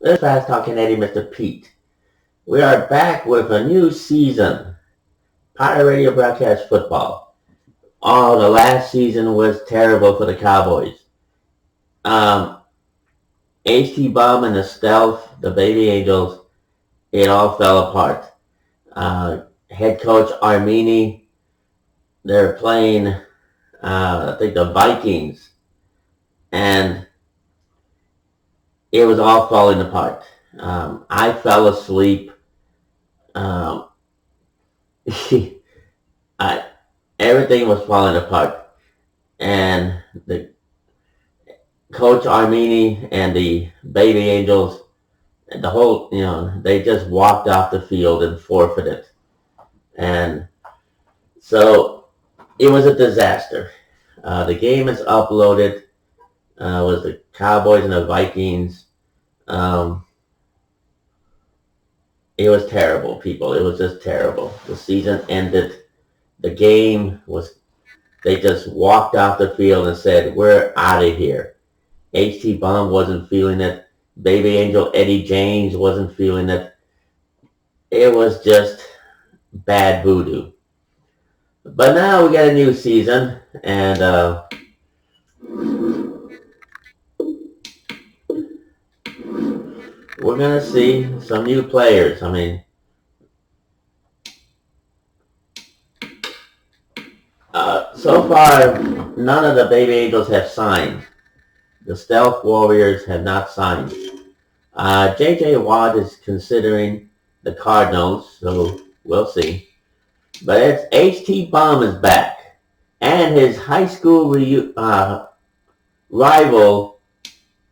This is Fast Talking Eddie, Mr. Pete. We are back with a new season. Pirate Radio Broadcast Football. Oh, the last season was terrible for the Cowboys. Um, HT Bomb and the Stealth, the Baby Angels, it all fell apart. Head coach Armini, they're playing, I think, the Vikings, and it was all falling apart. I fell asleep. Um, I, everything was falling apart. And the coach Armini and the Baby Angels, and the whole, they just walked off the field and forfeited. And so it was a disaster. The game is uploaded. Was the Cowboys and the Vikings. Um, it was terrible, people. It was just terrible. The season ended. The game was, they just walked off the field and said, we're out of here. HT Bomb wasn't feeling it. Baby Angel Eddie James wasn't feeling it. It was just bad voodoo. But now we got a new season, and we're going to see some new players. I mean, so far, none of the Baby Angels have signed. The Stealth Warriors have not signed. J.J. Watt is considering the Cardinals, so we'll see. But it's H.T. Bomb is back. And his high school rival,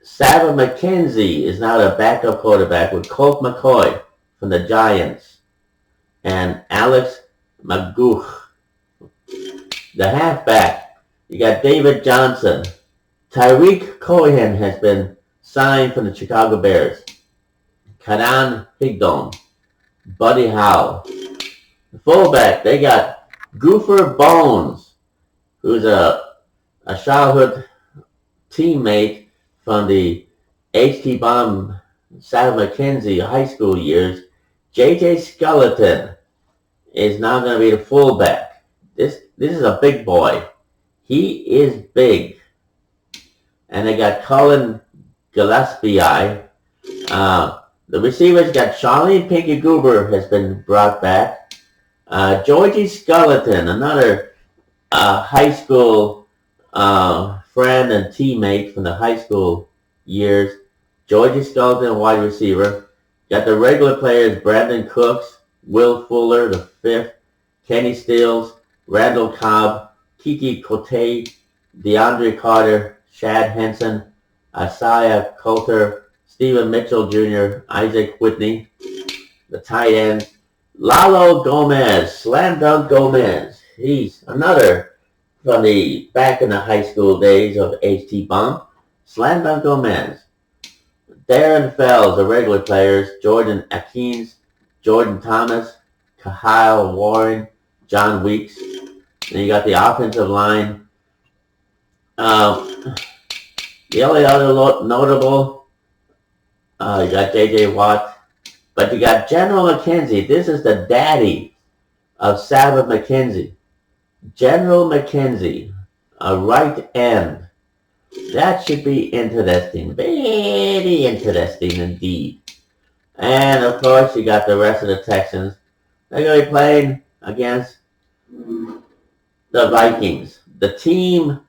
Sava McKenzie, is now the backup quarterback with Colt McCoy from the Giants and Alex Magooch, the halfback. You got David Johnson. Tyreek Cohen has been signed from the Chicago Bears. Kanan Higdon, Buddy Howe. The fullback, they got Goofer Bones, who's a childhood teammate from the HT Bomb Sal McKenzie high school years. JJ Skeleton is now going to be the fullback. This is a big boy. He is big. And they got Colin Gillespie. The receivers got Charlie Pinky Goober has been brought back. Georgie Skeleton, another high school friend and teammate from the high school years. Georgie Skeleton, wide receiver. Got the regular players, Brandon Cooks, Will Fuller, the fifth, Kenny Stills, Randall Cobb, Kiki Cote, DeAndre Carter, Shad Henson, Isaiah Coulter, Stephen Mitchell Jr., Isaac Whitney, the tight end, Lalo Gomez, Slam Dunk Gomez. He's another from the back in the high school days of HT Bomb. Slam Dunk Gomez. Darren Fells, the regular players, Jordan Akins, Jordan Thomas, Kyle Warren, John Weeks. Then you got the offensive line. The only other notable, you got J.J. Watt, but you got General McKenzie. This is the daddy of Sava McKenzie. General McKenzie, a right end. That should be interesting. Very interesting indeed. And of course, you got the rest of the Texans. They're going to be playing against the Vikings, the team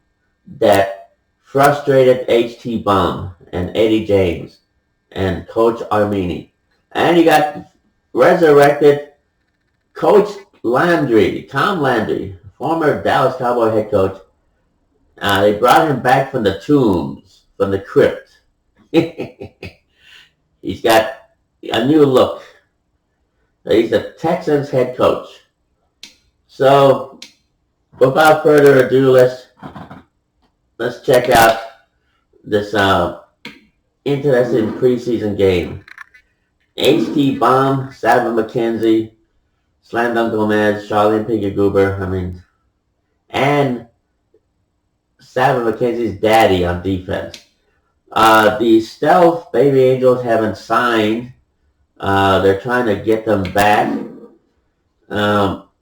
that frustrated H.T. Bomb and Eddie James and Coach Armini. And you got resurrected Coach Landry, Tom Landry, former Dallas Cowboy head coach. They brought him back from the tombs, from the crypt. He's got a new look. He's the Texans head coach. So, without further ado, let's check out this interesting preseason game. HT Bomb, Sava McKenzie, Slam Dunk Gomez, Charlie and Piggy Goober, and Sava McKenzie's daddy on defense. The Stealth Baby Angels haven't signed. They're trying to get them back.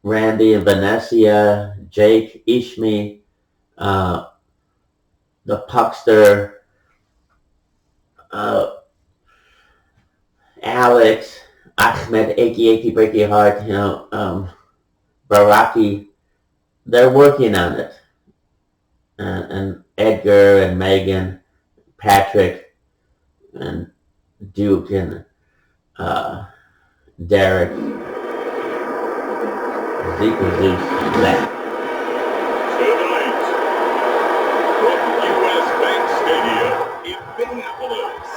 Randy and Vanessa, Jake, Ishmi, uh, the Puckster, uh, Alex, Ahmed, Achy Breaky Heart, Baraki. They're working on it. And Edgar and Megan, Patrick and Duke and Derek, Zeke, Zeus, and Zach. Tonight, from U.S. Bank Stadium in Minneapolis,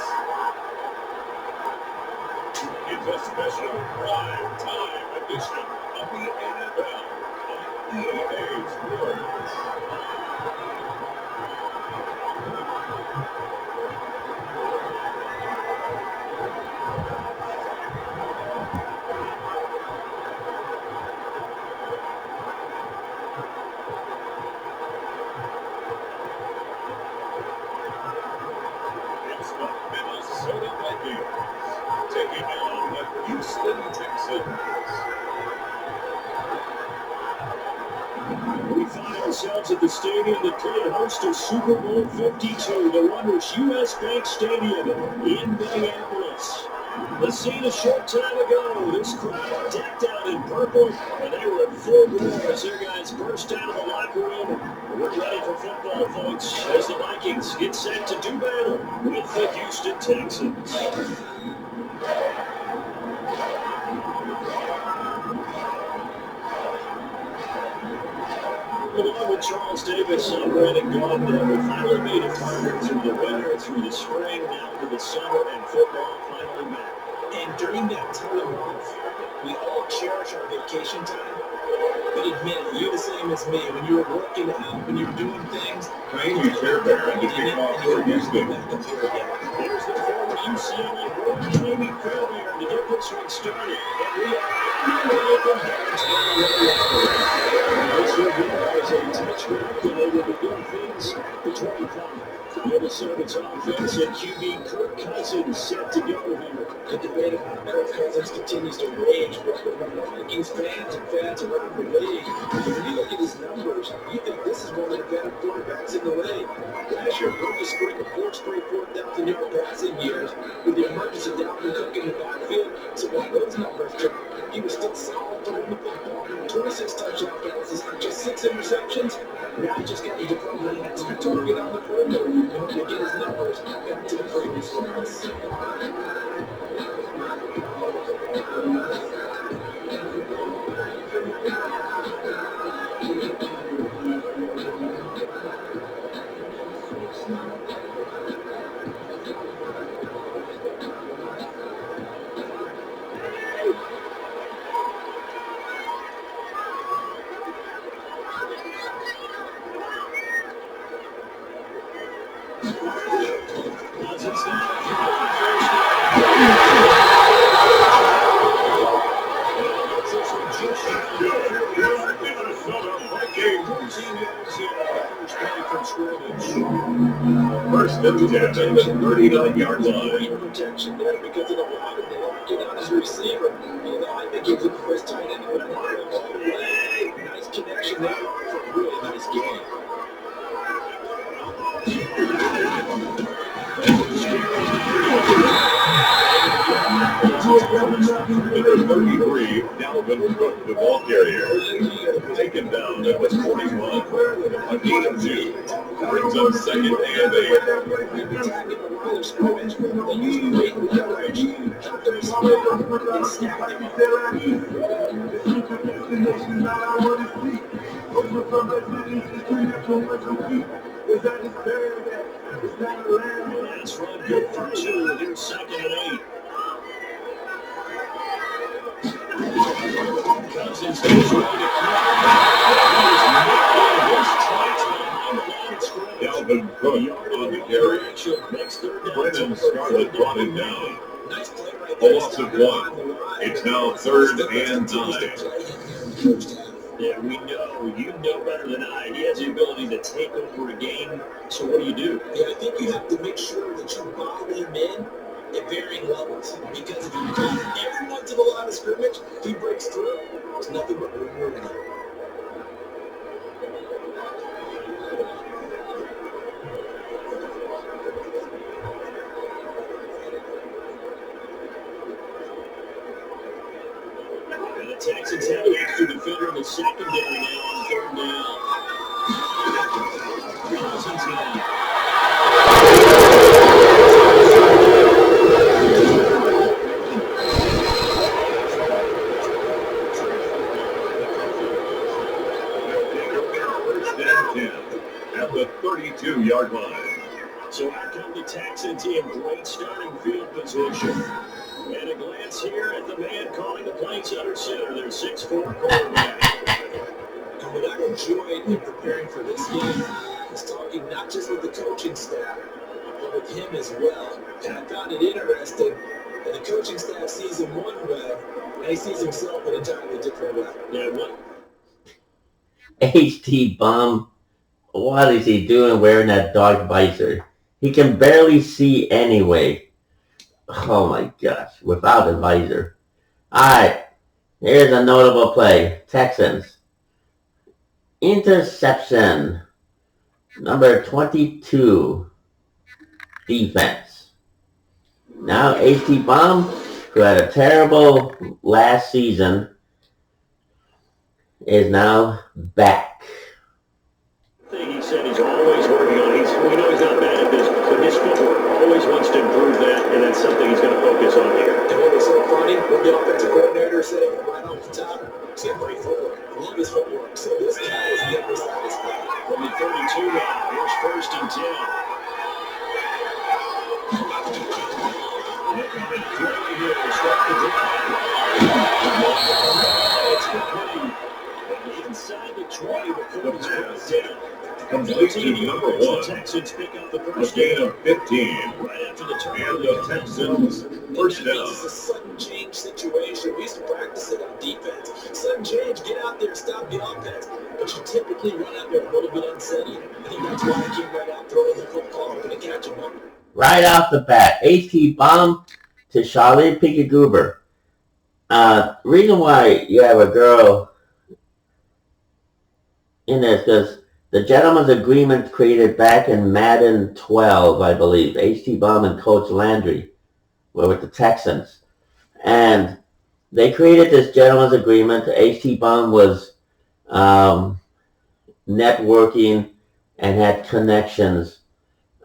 it's a special prime time edition of the NFL on EA Sports. It's the Minnesota Vikings taking on the Houston Texans. We find ourselves at the stadium that played host to Super Bowl 52, the wondrous U.S. Bank Stadium in Minneapolis. The scene a short time ago, this crowd decked out in purple, and they were in full roar as their guys burst out of the locker room. We're ready for football, folks, as the Vikings get set to do battle with the Houston Texans. Along with Charles Davis and Brandon Gaudin, we finally made it through the winter, through the spring, now to the summer, and football finally back. And during that time of month, we all cherish our vacation time. But admit it, you're the same as me. When you were working out, when you were doing things, Train your Care Bear to kick off for Houston. There's the former UCLA boy, Jamie Failure, to get this one started. And we are from this was a touchback, and they will begin things for 25. Minnesota's offense and QB Kirk Cousins set to go here. The debate about Kirk Cousins continues to rage with Vikings fans and fans around the league. When you look at his numbers, you think this is one of the better quarterbacks in the league. Last year, broke the streak of 4 straight 4,000-yard passing years with the emergence of Dalvin Cook in the backfield. So while those numbers took, he was still solid throwing the football. 26 touchdown passes, just 6 interceptions. Now he just got to probably had 2 target on the perimeter in order to get his numbers back to the previous levels. First and 10 at the 39-yard line. Protection there because of the line and they locking on his receiver. I think he's the first tight end with Narro all the way. Nice connection there for a really nice game. Number 33, Dalvin Cook, the ball carrier, taken down at the 41. A gain of 2 brings up second and 8. That's run good for 2. Here's second and 8. Cousins goes right Dalvin Cook on the carry. Brennan Scarlett brought him down. A loss of 1. It's now 3rd and 9. Yeah, we know. You know better than I. He has the ability to take over a game. So what do? Yeah, I think you have to make sure that you buy him in at varying levels. Because if you come everyone to the line of scrimmage, he breaks through. There's nothing but reward in it. And the Texans have an extra defender in the secondary now on third down. Cousins now. First and 10 at the 32-yard line. So out come the Texans in great starting field position. And a glance here at the man calling the plays under center, their 6'4" quarterback. And what I enjoyed in preparing for this game is talking not just with the coaching staff, but with him as well. And I found it interesting that the coaching staff sees him one way, and he sees himself an entirely different way. Yeah, what? HT Bomb, what is he doing wearing that dark visor? He can barely see anyway. Oh my gosh, without a visor. Alright, here's a notable play. Texans. Interception. Number 22. Defense. Now HT Bomb, who had a terrible last season, is now back. Thing he said he's always working on. We know he's not bad at this, but his footwork always wants to improve that, and that's something he's going to focus on here. And what was so funny, what the offensive coordinator said right off the top, he's got great footwork. I love his footwork. So this guy is never satisfied. From the 32 now, here's first and 10. Look at the play here to start the drive. It's complete. Inside the 20 before it's first down. Completion number 1. Texans pick up the A first gain down. of 15. Right after the And turn. the Texans first down. This is a sudden change situation. We used to practice it on defense. Sudden change, get out there, stop the offense. But you typically run out there a little bit unsteady. I think that's why I came right out throwing the football and going to catch him up. Right off the bat, HT Bomb to Charlotte Pickagoober. Reason why you have a girl in this because the gentleman's agreement created back in Madden 12, I believe. HT Bomb and Coach Landry were with the Texans. And they created this gentleman's agreement. HT Bomb was networking and had connections.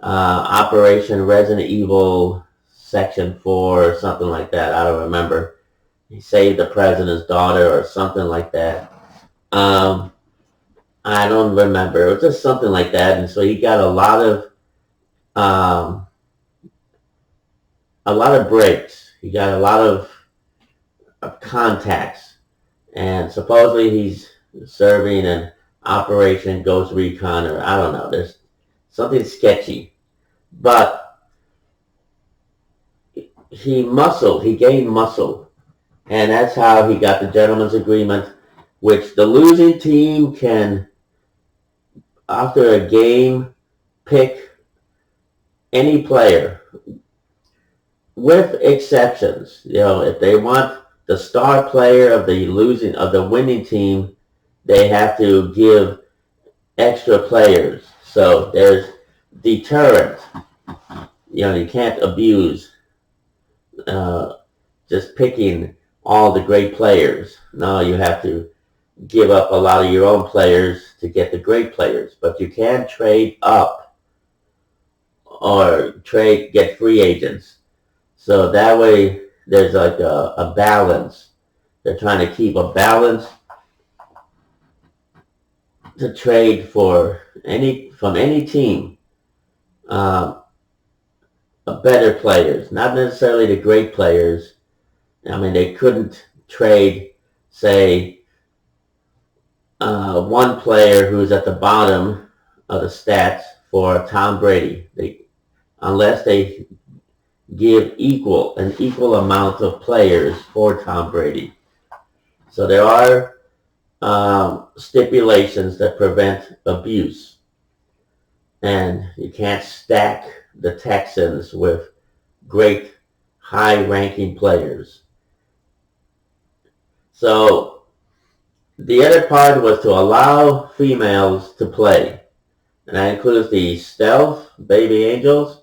Operation Resident Evil Section 4 or something like that. I don't remember. He saved the president's daughter or something like that. I don't remember. It was just something like that. And so he got a lot of breaks. He got a lot of contacts. And supposedly he's serving an Operation Ghost Recon or I don't know. There's something sketchy. But he gained muscle. And that's how he got the gentleman's agreement, which the losing team can, after a game, pick any player, with exceptions. You know, if they want the star player of the winning team, they have to give extra players. So there's deterrent. You know, you can't abuse just picking all the great players. No, you have to give up a lot of your own players to get the great players. But you can trade up or get free agents. So that way there's like a balance. They're trying to keep a balance to trade from any team. Better players, not necessarily the great players. I mean, they couldn't trade, say, one player who's at the bottom of the stats for Tom Brady. Unless they give an equal amount of players for Tom Brady. So there are stipulations that prevent abuse. And you can't stack the Texans with great high-ranking players. So the other part was to allow females to play. And that includes the Stealth Baby Angels,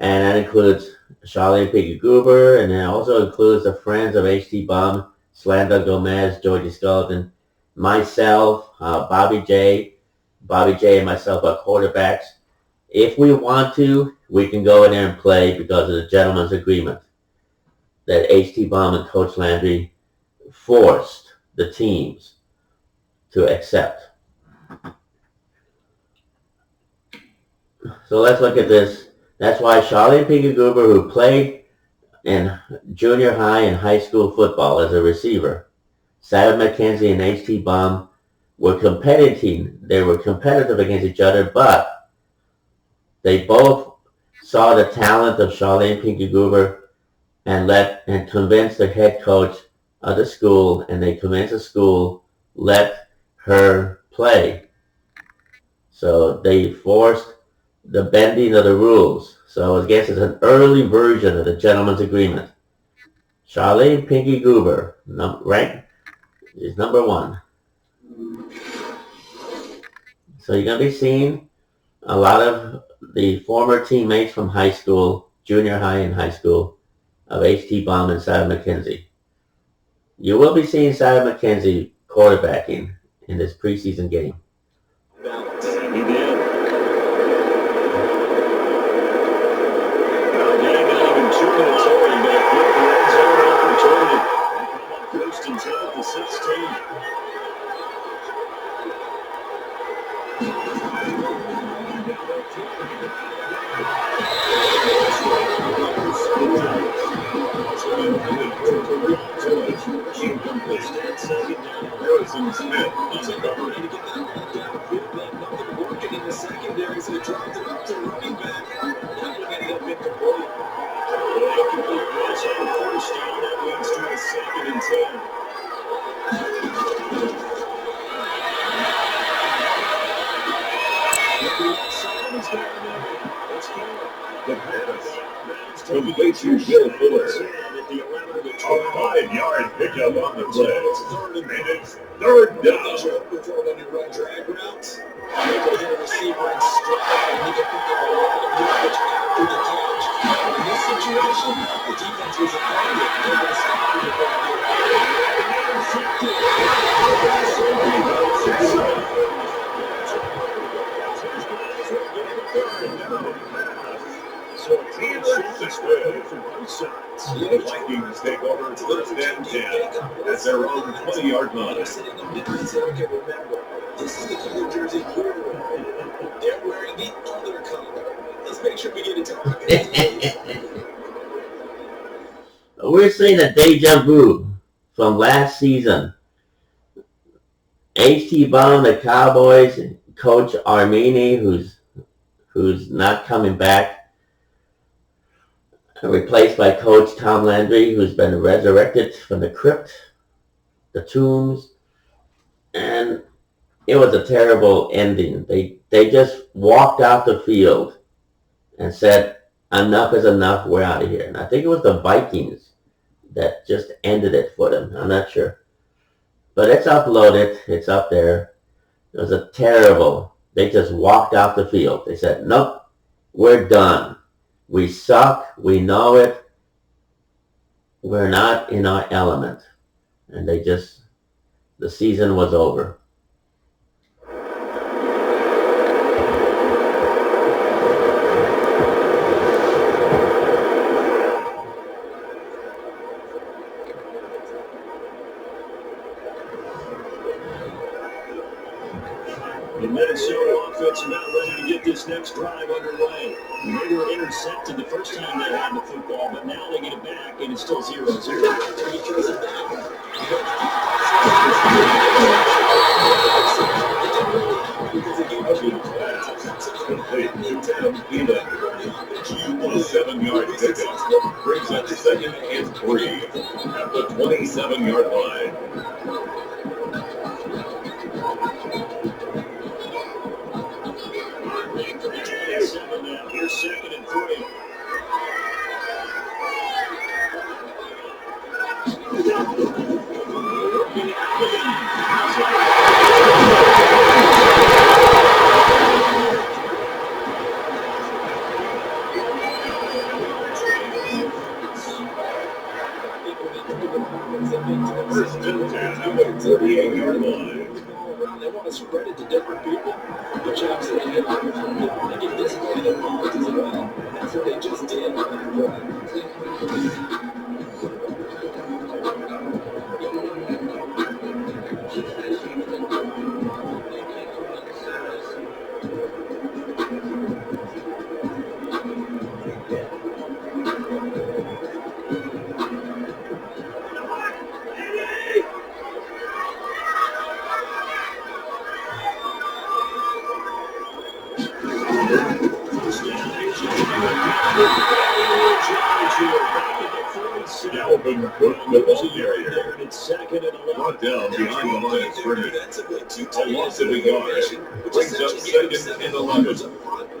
and that includes Charlene Piggy Goober, and it also includes the Friends of H.T. Baum, Slanda Gomez, Georgie Skeleton, myself, Bobby J and myself are quarterbacks. If we want to, we can go in there and play because of the gentleman's agreement that H.T. Baum and Coach Landry forced the teams to accept. So let's look at this. That's why Charlene Piggy Goober, who played in junior high and high school football as a receiver, Savin McKenzie and H.T. Baum were competing. They were competitive against each other, but they both saw the talent of Charlene Piggy Goober and convinced the head coach of the school, and they convinced the school let her play. So they forced the bending of the rules. So I guess it's an early version of the gentleman's agreement. Charlene Pinky Goober, rank is number 1. So you're going to be seeing a lot of the former teammates from high school, junior high and high school, of H.T. Baum and Savin McKenzie. You will be seeing Savin McKenzie quarterbacking in this preseason game. He did. Turning back with the red zone opportunity. First and 10 at the 16. Harrison Smith. He's in the hurry to get that ball downfield. They had nothing working in the secondary, so they dropped it up to running back. That one ended up incomplete. Incomplete pass on the first down. That leads to a 2nd and 10. The pass. Complete to Bill Fuller. A 5-yard pickup on the play. And it's 3rd down. On your run drag routes, you go to the receiver and stride, and he can pick up a lot of yardage after the catch. In this situation, the defense was effective. They're going to stop the So a team suspended from both sides. The Vikings take over 3rd and 10 at their own 20-yard line. Remember, this is the color jersey you're wearing. They're wearing the other color. Let's make sure we get it to We're seeing a deja vu from last season. H.T. Baum, the Cowboys, Coach Armin, who's not coming back, replaced by Coach Tom Landry, who's been resurrected from the crypt, the tombs, and it was a terrible ending. They just walked out the field and said, enough is enough, we're out of here. And I think it was the Vikings that just ended it for them. I'm not sure. But it's uploaded. It's up there. It was a terrible, they just walked out the field. They said, nope, we're done. We suck. We know it. We're not in our element. And the season was over. The Minnesota offense about ready to get this next drive underway. They were intercepted the first time they had the football, but now they get it back, and it's still 0-0. Because of that. Complete to Tim Eden. A 7-yard pickup brings up 2nd and 3 at the 27-yard line. First and 10 at the 48-yard line. They want to spread it to different people. The jobs that they get out of them, they get this kind of involved as well. That's what they just did on that drive. Second and 11. Brought down behind the line of scrimmage. A loss of a yard. Brings up second and 11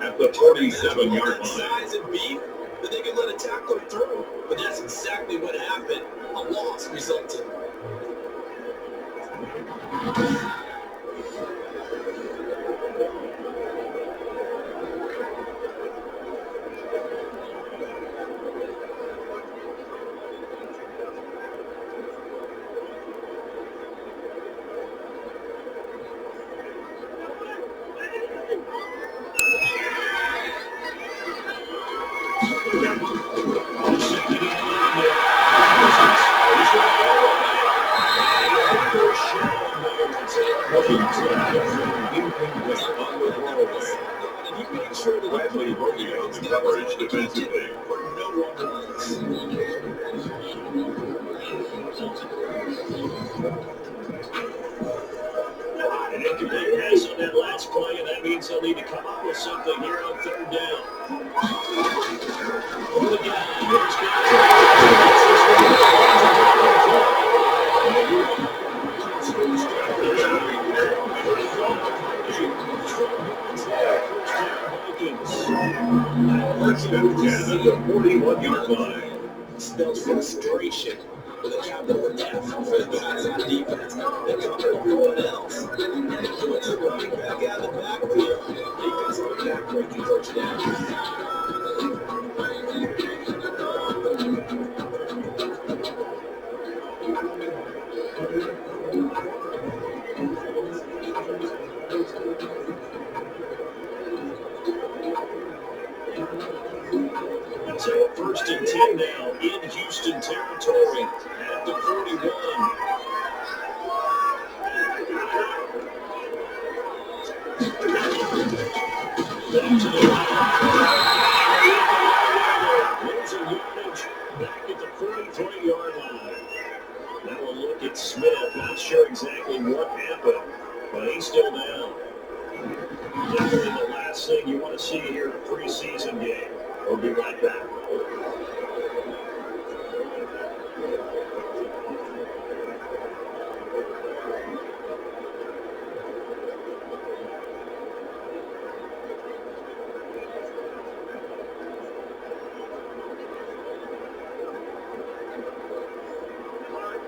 at the 47-yard line. Size and beef that they can let a tackler through. But that's exactly what happened. A loss resulted. Bradley broken out the coverage defensively. An incomplete pass on that last play, and that means they'll need to come up with something here on third down. For the First and 10 at the 41-yard line. Spells frustration with a capital F for the guys on defense. They cover everyone else. And it puts a running back out of the backfield. He goes on a back-breaking touchdown. So first and 10 now in Houston territory at the 41. Back to the losing yardage back at the 43-yard line. Now we'll look at Smith. Not sure exactly what happened, but he's still down. Definitely the last thing you want to see here in a preseason game. We'll be right back.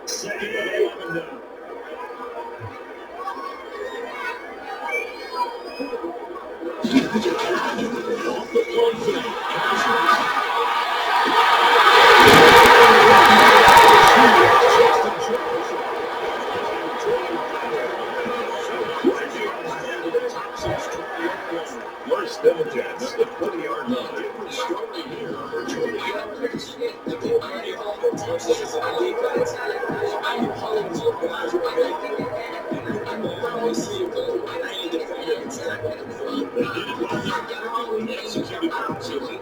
Second and 11 now. Off the play fake. First and 10 at the 20-yard line. Different story here for 20 yards. They did it well there. Executed perfectly.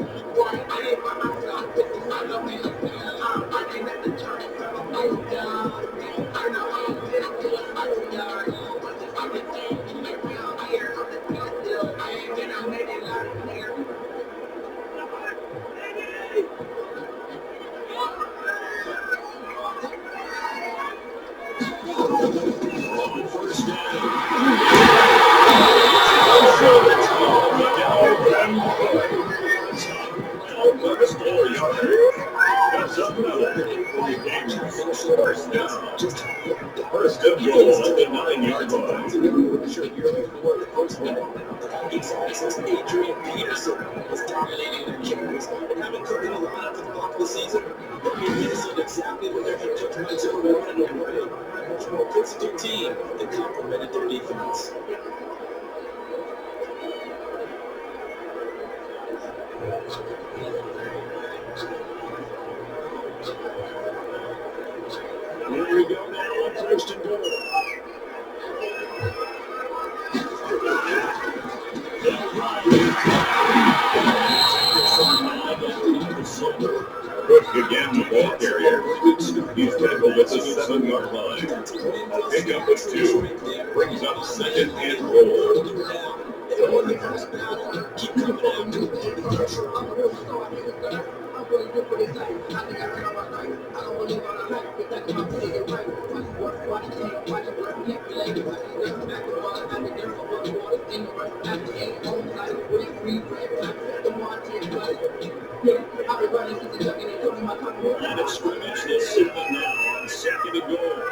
On first down. First and goal at the 9-yard line. Adrian Peterson was dominating their carries and having cooking a lot of the block the season, that made Minnesota exactly what their head coach Mike Zimmer wanted to play. A much more fixed team that complemented their defense. Here we go now on first and goal. Cook again to ball carrier. He's tackled at the 7-yard line. Pickup of 2. Brings up second and goal. Keep coming out. Line of scrimmage this 7 now on second and goal.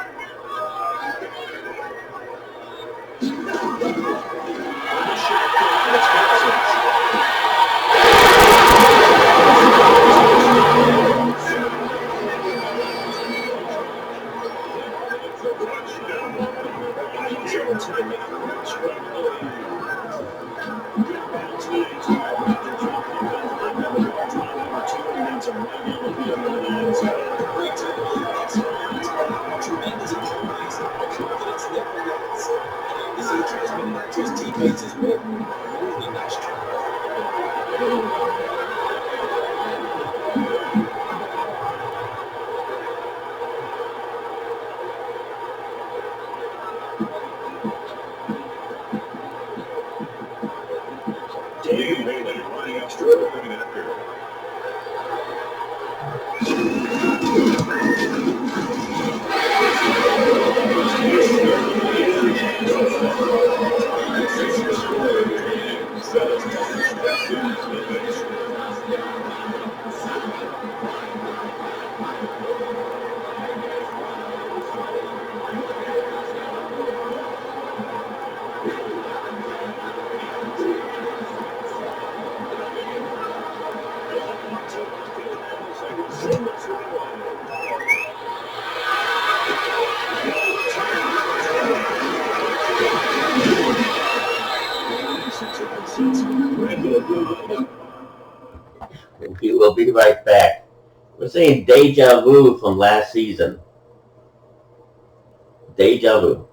Dave Bailey lining up straight coming after. We will be right back. We're saying deja vu from last season. Deja vu.